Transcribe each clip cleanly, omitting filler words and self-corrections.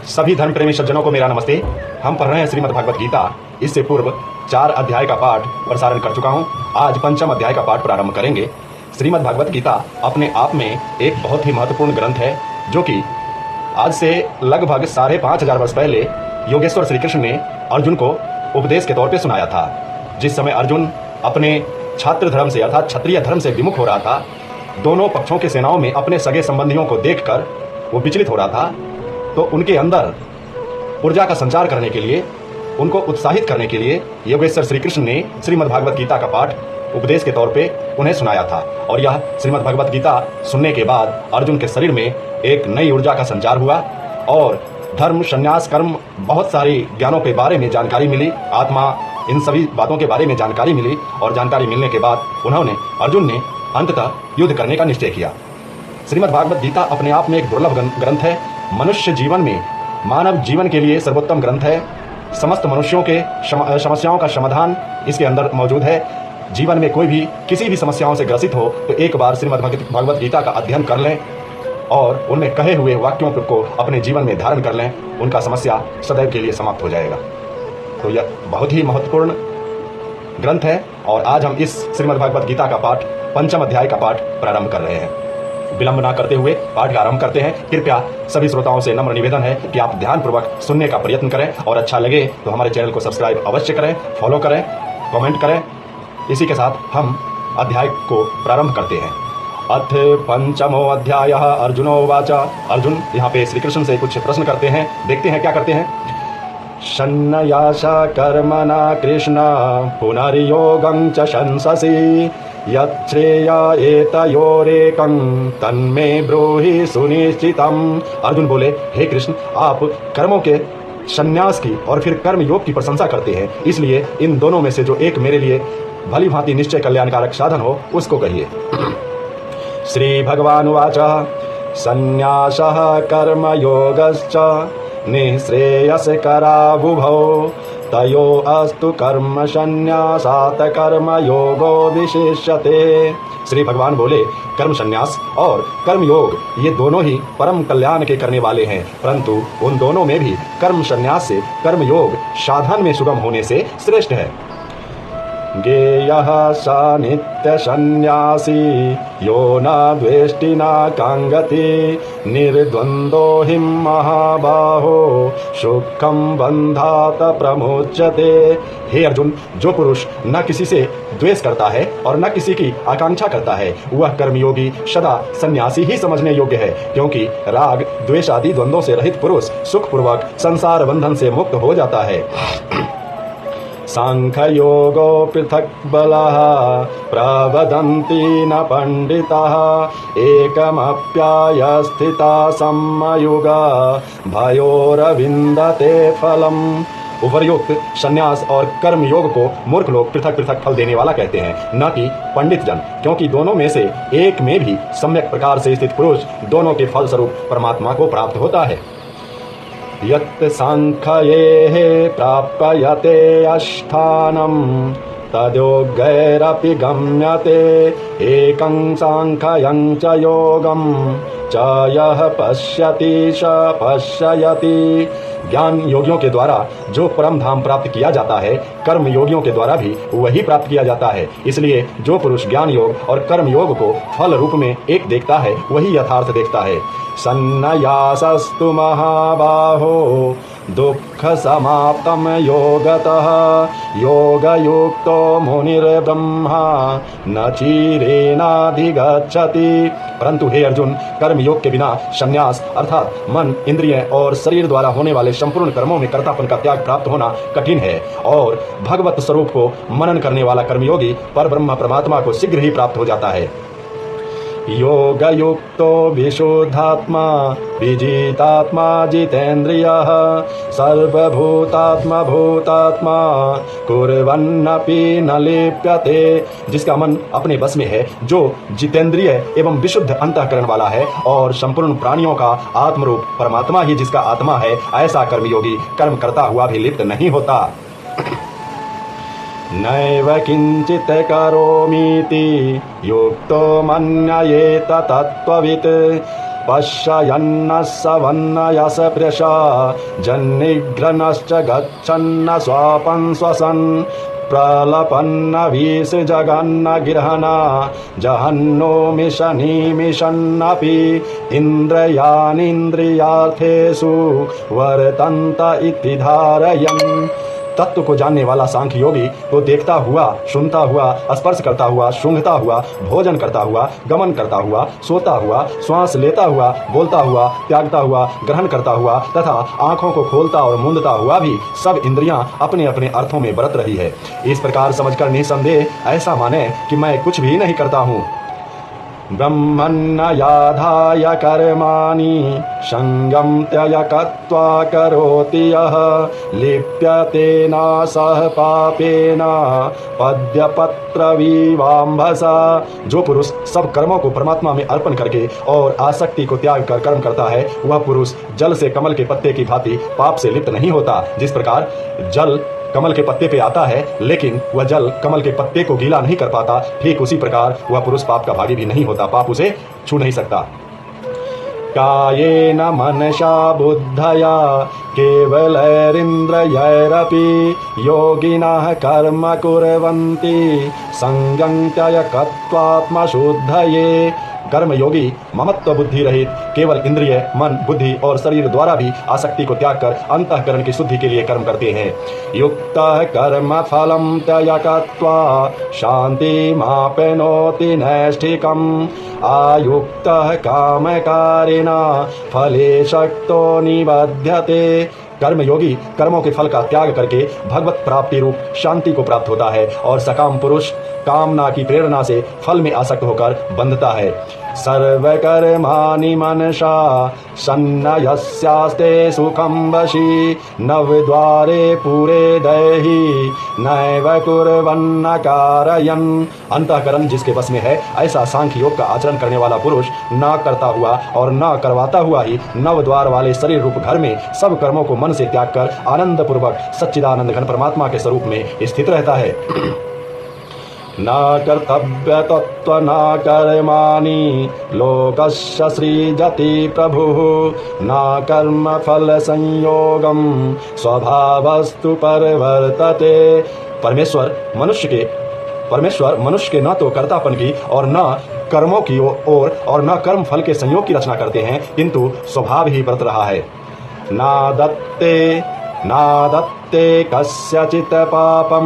सभी धर्म प्रेमी सज्जनों को मेरा नमस्ते। हम पढ़ रहे हैं श्रीमद् भागवत गीता। इससे पूर्व 4 अध्याय का पाठ प्रसारण कर चुका हूं। आज 5वां अध्याय का पाठ प्रारंभ करेंगे। श्रीमद् भागवत गीता अपने आप में एक बहुत ही महत्वपूर्ण ग्रंथ है, जो कि आज से लगभग 5500 वर्ष पहले योगेश्वर श्री कृष्ण ने अर्जुन को उपदेश के तौर पर सुनाया था। जिस समय अर्जुन अपने छात्र धर्म से अर्थात क्षत्रिय धर्म से विमुख हो रहा था, दोनों पक्षों के सेनाओं में अपने सगे संबंधियों को देखकर वो विचलित हो रहा था, तो उनके अंदर ऊर्जा का संचार करने के लिए, उनको उत्साहित करने के लिए योगेश्वर श्री कृष्ण ने श्रीमद् भागवत गीता का पाठ उपदेश के तौर पे उन्हें सुनाया था। और यह श्रीमद् भागवत गीता सुनने के बाद अर्जुन के शरीर में एक नई ऊर्जा का संचार हुआ और धर्म, संन्यास, कर्म, बहुत सारी ज्ञानों के बारे में जानकारी मिली, आत्मा, इन सभी बातों के बारे में जानकारी मिली। और जानकारी मिलने के बाद अर्जुन ने अंततः युद्ध करने का निश्चय किया। श्रीमद् भागवत गीता अपने आप में एक दुर्लभ ग्रंथ है। मनुष्य जीवन में, मानव जीवन के लिए सर्वोत्तम ग्रंथ है। समस्त मनुष्यों के समस्याओं का समाधान इसके अंदर मौजूद है। जीवन में कोई भी किसी भी समस्याओं से ग्रसित हो तो एक बार श्रीमद् भागवत गीता का अध्ययन कर लें और उनमें कहे हुए वाक्यों को अपने जीवन में धारण कर लें, उनका समस्या सदैव के लिए समाप्त हो जाएगा। तो यह बहुत ही महत्वपूर्ण ग्रंथ है और आज हम इस श्रीमद् भागवत गीता का पाठ 5वां अध्याय का पाठ प्रारंभ कर रहे हैं। विलंब ना करते हुए पाठ का आरंभ करते हैं। कृपया सभी श्रोताओं से नम्र निवेदन है कि आप ध्यानपूर्वक सुनने का प्रयत्न करें और अच्छा लगे तो हमारे चैनल को सब्सक्राइब अवश्य करें, फॉलो करें, कमेंट करें। इसी के साथ हम अध्याय को प्रारंभ करते हैं। अथ 5मो अध्याय अर्जुनो वाच। अर्जुन यहाँ पे श्री कृष्ण से कुछ प्रश्न करते हैं, देखते हैं क्या करते हैं। सन्न्यासा कर्मणा कृष्ण पुनर्योगं च शंससि यच्छ्रेया एतयोरेकं तन्मे ब्रूहि सुनिश्चितम्। अर्जुन बोले, हे कृष्ण, आप कर्मों के संन्यास की और फिर कर्म योग की प्रशंसा करते हैं, इसलिए इन दोनों में से जो एक मेरे लिए भली भांति निश्चय कल्याणकारक साधन हो उसको कहिए। श्री भगवान उवाच संन्यासः कर्मयोगश्च निःश्रेयस्करावुभौ तयो अस्तु कर्म संन्यासात् कर्म योगो विशिष्यते। श्री भगवान बोले, कर्म संन्यास और कर्म योग ये दोनों ही परम कल्याण के करने वाले हैं, परंतु उन दोनों में भी कर्म संन्यास से कर्म योग साधन में सुगम होने से श्रेष्ठ है। गेयः स नित्य सन्यासी यो न द्वेष्टि न कांगति निर्द्वंदो हि महाबाहो सुखम बंधात प्रमुच्यते। हे अर्जुन, जो पुरुष न किसी से द्वेष करता है और न किसी की आकांक्षा करता है, वह कर्मयोगी सदा सन्यासी ही समझने योग्य है, क्योंकि राग, द्वेष आदि द्वंद्वों से रहित पुरुष सुखपूर्वक संसार बंधन से मुक्त हो जाता है। सांख्ययोगो पृथक् बलः प्रवदन्ति न पंडिताः एकमप्यायस्थिता सम्मयुगा भयोरविन्दते फलम्। उपर्युक्त संन्यास और कर्म योग को मूर्ख लोग पृथक पृथक फल देने वाला कहते हैं, न कि पंडित जन, क्योंकि दोनों में से एक में भी सम्यक प्रकार से स्थित पुरुष दोनों के फल स्वरूप परमात्मा को प्राप्त होता है। यत् सांख्येः प्राप्यते अष्टानं तद्योगैरपि गम्यते एकं सांख्यं च योगं च यः पश्यति स पश्यति। ज्ञान योगियों के द्वारा जो परम धाम प्राप्त किया जाता है, कर्म योगियों के द्वारा भी वही प्राप्त किया जाता है। इसलिए जो पुरुष ज्ञान योग और कर्म योग को फल रूप में एक देखता है, वही यथार्थ देखता है। सन्न्यासस्तु महाबाहो दुःख समाप्तं योगतः योगयुक्तो मुनिर्ब्रह्मा न चिरेणाधिगच्छति। परंतु हे अर्जुन, कर्म योग के बिना संन्यास अर्थात मन, इंद्रिय और शरीर द्वारा होने वाले संपूर्ण कर्मों में कर्तापन का त्याग प्राप्त होना कठिन है, और भगवत स्वरूप को मनन करने वाला कर्मयोगी पर ब्रह्म परमात्मा को शीघ्र ही प्राप्त हो जाता है। योगयुक्तो विशुद्धात्मा विजितात्मा जितेन्द्रियः सर्वभूतात्मा भूतात्मा कुर्वन्नपि न लिप्यते। जिसका मन अपने बस में है, जो जितेंद्रिय एवं विशुद्ध अंतःकरण वाला है और संपूर्ण प्राणियों का आत्मरूप परमात्मा ही जिसका आत्मा है, ऐसा कर्मयोगी कर्म करता हुआ भी लिप्त नहीं होता। नैव किंचित करोमीति युक्तो मन्ययेत तत्त्ववित् पश्यन्न सवन्न यस प्रेष जन्निघ्रनश्च गच्छन्न स्वापं श्वसन् प्रलपन्न विसृजगन्न गिरहना जहन्नो मिशन्नपि इन्द्रियाणीन्द्रियार्थेषु वर्तन्त इति धारयन्। तत्व को जानने वाला सांख्य योगी तो देखता हुआ, सुनता हुआ, स्पर्श करता हुआ, सूंघता हुआ, भोजन करता हुआ, गमन करता हुआ, सोता हुआ, श्वास लेता हुआ, बोलता हुआ, त्यागता हुआ, ग्रहण करता हुआ तथा आंखों को खोलता और मूंदता हुआ भी सब इंद्रियां अपने अपने अर्थों में बरत रही है। इस प्रकार समझकर निसंदेह ऐसा माने कि मैं कुछ भी नहीं करता हूँ। ब्रह्मण्ययाधाय कर्माणि संगं त्यक्त्वा करोति यः लिप्यते न सह पापेन पद्यपत्रविवाम्भसा। जो पुरुष सब कर्मों को परमात्मा में अर्पण करके और आसक्ति को त्याग कर कर्म करता है, वह पुरुष जल से कमल के पत्ते की भांति पाप से लिप्त नहीं होता। जिस प्रकार जल कमल के पत्ते पे आता है लेकिन वह जल कमल के पत्ते को गीला नहीं कर पाता, ठीक उसी प्रकार वह पुरुष पाप का भागी भी नहीं होता, पाप उसे छू नहीं सकता। कायेन मनसा बुद्धया केवलैरिन्द्रियैरपि योगिनः कर्म कुर्वन्ति संगं त्यक्त्वात्मशुद्धये। कर्म योगी ममत्व बुद्धि रहित केवल इंद्रिय, मन, बुद्धि और शरीर द्वारा भी आसक्ति को त्याग कर अंतःकरण की शुद्धि के लिए कर्म करते हैं। युक्तः कर्म फलं त्यक्त्वा शान्तिमाप्नोति नैष्ठिकम् आयुक्तः कामकारिणा फले शक्तो निबध्यते। कर्म योगी कर्मों के फल का त्याग करके भगवत प्राप्ति रूप शांति को प्राप्त होता है और सकाम पुरुष कामना की प्रेरणा से फल में आसक्त होकर बंधता है। सर्वकर्माणि मनसा सन्न्यस्यास्ते सुखं वशी नवद्वारे पूरे देहि नैव कुर्वन्न कारयन्। अंतःकरण जिसके बस में है ऐसा सांख्य योग का आचरण करने वाला पुरुष न करता हुआ और न करवाता हुआ ही नवद्वार वाले शरीर रूप घर में सब कर्मों को मन से त्याग कर आनंद पूर्वक सच्चिदानंद घन परमात्मा के स्वरूप में स्थित रहता है। न कर्तव्य तत्व न कर्माणि लोकस्य सृजति प्रभुः न कर्म फल संयोगम स्वभावस्तु परिवर्तते। परमेश्वर मनुष्य के न तो कर्तापन की और न कर्मों की ओर और न कर्म फल के संयोग की रचना करते हैं, किंतु स्वभाव ही बरत रहा है। नादत्ते कस्यचित् पापं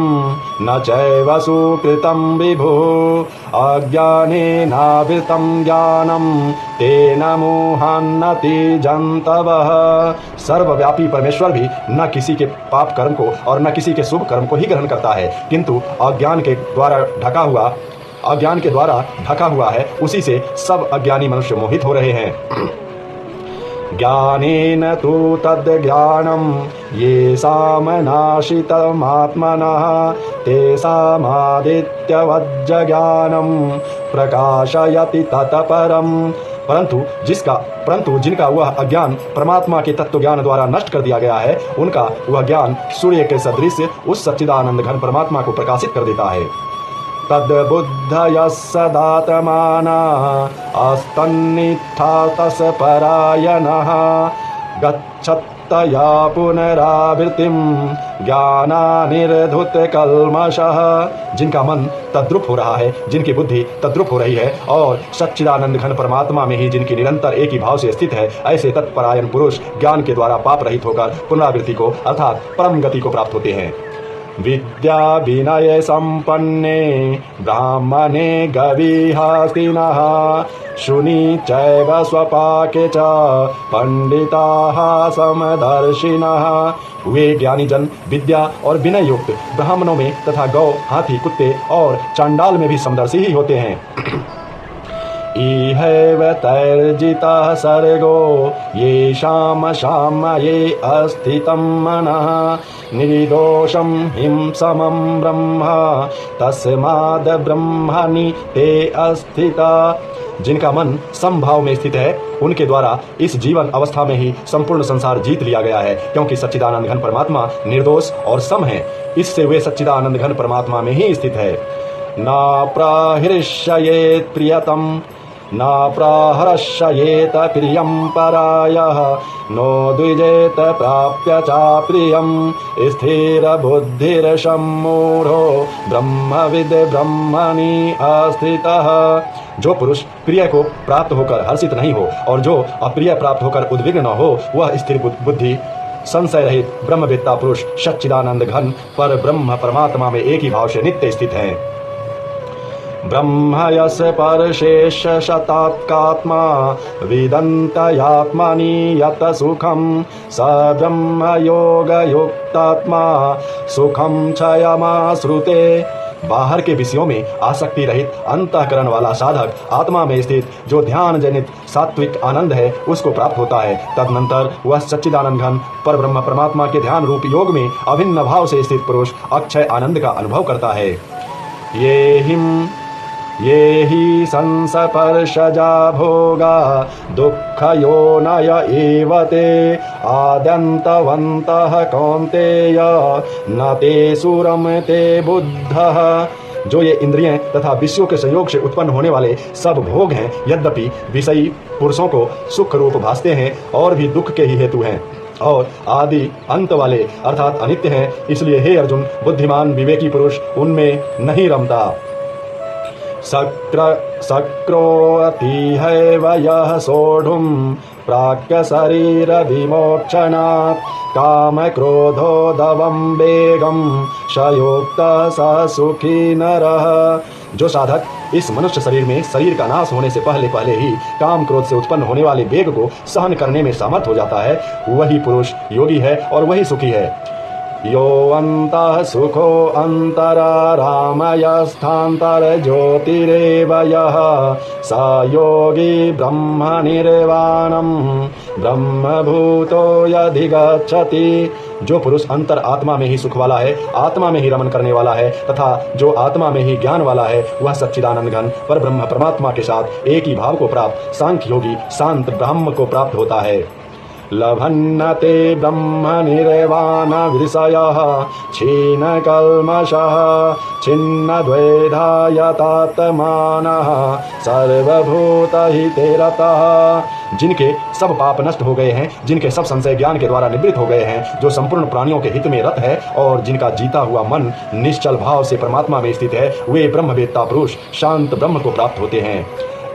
न चैव सुकृतं विभुः अज्ञानेनावृतं ज्ञानं तेन मोहान्नति जन्तवः। सर्वव्यापी परमेश्वर भी न किसी के पाप कर्म को और न किसी के शुभ कर्म को ही ग्रहण करता है, किंतु अज्ञान के द्वारा ढका हुआ है, उसी से सब अज्ञानी मनुष्य मोहित हो रहे हैं। ज्ञानेन तु तद्ज्ञानं येषां नाशितमात्मनः तेषामादित्यवज्ज्ञानं प्रकाशयति तत्परम्। परंतु जिनका वह अज्ञान परमात्मा के तत्व ज्ञान द्वारा नष्ट कर दिया गया है, उनका वह ज्ञान सूर्य के सदृश उस सच्चिदानंद घन परमात्मा को प्रकाशित कर देता है। तद्बुद्धयः सदात्मानः अस्तन्निष्ठास्तपरायणः गच्छत्यया पुनरावृत्तिं ज्ञानानिर्धूतकल्मषः। जिनका मन तद्रुप हो रहा है, जिनकी बुद्धि तद्रुप हो रही है और सच्चिदानंद घन परमात्मा में ही जिनकी निरंतर एक ही भाव से स्थित है, ऐसे तत्परायण पुरुष ज्ञान के द्वारा पाप रहित होकर पुनरावृत्ति को अर्थात परम गति को प्राप्त होते हैं। विद्या विनय संपन्ने ब्राह्मणे गविहस्तिनः शुनि चैव स्वपाके च पंडिताः समदर्शिनः। वे ज्ञानी जन विद्या और विनय युक्त ब्राह्मणों में तथा गौ, हाथी, कुत्ते और चांडाल में भी समदर्शी ही होते हैं। इहैव तैर्जितः सर्गो येषां साम्ये अस्थितं मनः निर्दोषं हिंसमं ब्रह्म तस्माद् ब्रह्मणि ते अस्थिता। जिनका मन समभाव में स्थित है, उनके द्वारा इस जीवन अवस्था में ही संपूर्ण संसार जीत लिया गया है, क्योंकि सच्चिदानंद घन परमात्मा निर्दोष और सम है। इससे वे सच्चिदानंद घन परमात्मा में ही स्थित है। न प्रहृष्येत् प्रियतम न प्रहर्षयेत प्रियं परायः नो द्विजेत प्राप्य च प्रियं स्थिरबुद्धिर्सम्मूढो ब्रह्मविद् ब्रह्मणि अस्थितः। जो पुरुष प्रिय को प्राप्त होकर हर्षित नहीं हो और जो अप्रिय प्राप्त होकर उद्विग्न न हो, वह स्थिर बुद्धि संशय रहित ब्रह्मवेत्ता पुरुष सच्चिदानंद घन पर ब्रह्म परमात्मा में एक ही भाव से नित्य स्थित है। ब्रह्म यस परशेष शतात्कात्मा विदन्तयात्मनि यत सुखम स ब्रह्म योग युक्तात्मा सुखम क्षयमाश्रुते। बाहर के विषयों में आसक्ति रहित अंतःकरण वाला साधक आत्मा में स्थित जो ध्यान जनित सात्विक आनंद है उसको प्राप्त होता है। तदनंतर वह सच्चिदानंद घन पर ब्रह्म परमात्मा के ध्यान रूप योग में अभिन्न भाव से स्थित पुरुष अक्षय आनंद का अनुभव करता है। ये ही संसपर्शजा भोगा दुःखयोनय एव ते आद्यन्तवन्तः कौन्तेय न ते सुरमते बुद्धः। जो ये इंद्रियें तथा विषयों के संयोग से उत्पन्न होने वाले सब भोग हैं, यद्यपि विषयी पुरुषों को सुख रूप भासते हैं और भी दुख के ही हेतु हैं और आदि अंत वाले अर्थात अनित्य हैं। इसलिए हे अर्जुन, बुद्धिमान विवेकी पुरुष उनमें नहीं रमता। शक्रोऽतिहैव यः सोढुं प्राक्य शरीर विमोक्षणात् कामक्रोधोदवं वेगं सयुक्तः स सुखी नरः। जो साधक इस मनुष्य शरीर में शरीर का नाश होने से पहले पहले ही काम क्रोध से उत्पन्न होने वाले वेग को सहन करने में समर्थ हो जाता है, वही पुरुष योगी है और वही सुखी है। यो अन्तः सुखो अन्तरारामयस्थान्तर ज्योतिरेव यः स योगी ब्रह्मनिर्वाणं ब्रह्मभूतो यधिगच्छति। जो पुरुष अंतर आत्मा में ही सुख वाला है, आत्मा में ही रमन करने वाला है तथा जो आत्मा में ही ज्ञान वाला है, वह सच्चिदानंद घन पर ब्रह्म परमात्मा के साथ एक ही भाव को प्राप्त सांख्य योगी शांत ब्रह्म को प्राप्त होता है। लभन्नते ब्रह्म निर्वाण विषयः क्षीण कल्मषः छिन्न द्वैधा यतात्मानः सर्वभूतहिते रतः। जिनके सब पाप नष्ट हो गए हैं, जिनके सब संशय ज्ञान के द्वारा निवृत्त हो गए हैं, जो संपूर्ण प्राणियों के हित में रत है और जिनका जीता हुआ मन निश्चल भाव से परमात्मा में स्थित है, वे ब्रह्मवेत्ता पुरुष शांत ब्रह्म को प्राप्त होते हैं।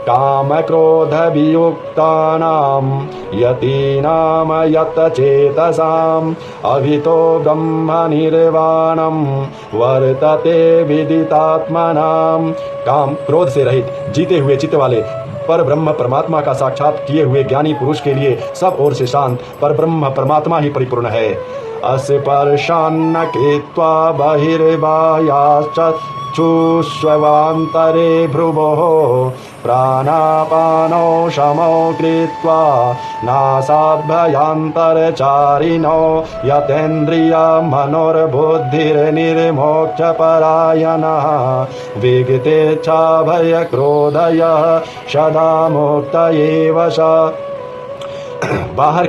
काम क्रोध वियुक्तानां यतीनां यत चेतसाम् अभितो ब्रह्म निर्वाणं वर्तते विदितात्मनां। काम क्रोध से रहित जीते हुए चित्त वाले पर ब्रह्म परमात्मा का साक्षात किए हुए ज्ञानी पुरुष के लिए सब ओर से शांत पर ब्रह्म परमात्मा ही परिपूर्ण है। अस्पर्शान्न कृत्वा बहिर्बाह्याश्चक्षुष्वन्तरे भ्रुवोः प्राणापानौ समौ कृत्वा नासाभ्यन्तरचारिणौ यतेन्द्रियमनोर्बुद्धिर्निर्मोक्षपरायणः विगतेच्छाभयक्रोधयः सदा मुक्त एव स। बाहर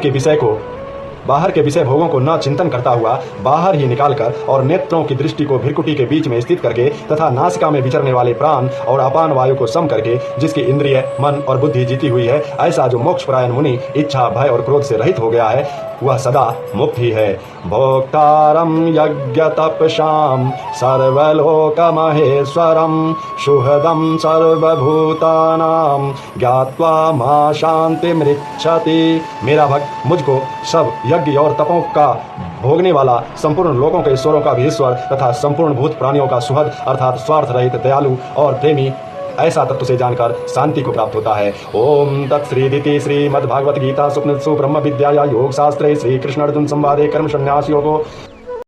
के विषय भोगों को न चिंतन करता हुआ बाहर ही निकालकर और नेत्रों की दृष्टि को भ्रिकुटी के बीच में स्थित करके तथा नासिका में विचरने वाले प्राण और अपान वायु को सम करके जिसकी इंद्रिय मन और बुद्धि जीती हुई है, ऐसा जो मोक्षपरायण मुनि इच्छा भय और क्रोध से रहित हो गया है, वह सदा मुक्त ही है। भोक्तारं यज्ञ तपसां सर्वलोकमहेश्वरं सुहृदं सर्वभूतानां ज्ञात्वा मा शान्तिमृच्छति। मेरा भक्त मुझको सब यज्ञ और तपों का भोगने वाला संपूर्ण लोकों के ईश्वरों का भी ईश्वर तथा संपूर्ण भूत प्राणियों का सुहृद अर्थात स्वार्थ रहित दयालु और प्रेमी ऐसा तत्व से जानकर शांति को प्राप्त होता है। ओम तत्श्रीदिति श्रीमद्भागवत गीता सुपनिषत्सु ब्रह्म विद्याया योग शास्त्रे श्री कृष्ण अर्जुन संवादे कर्म संन्यास योगो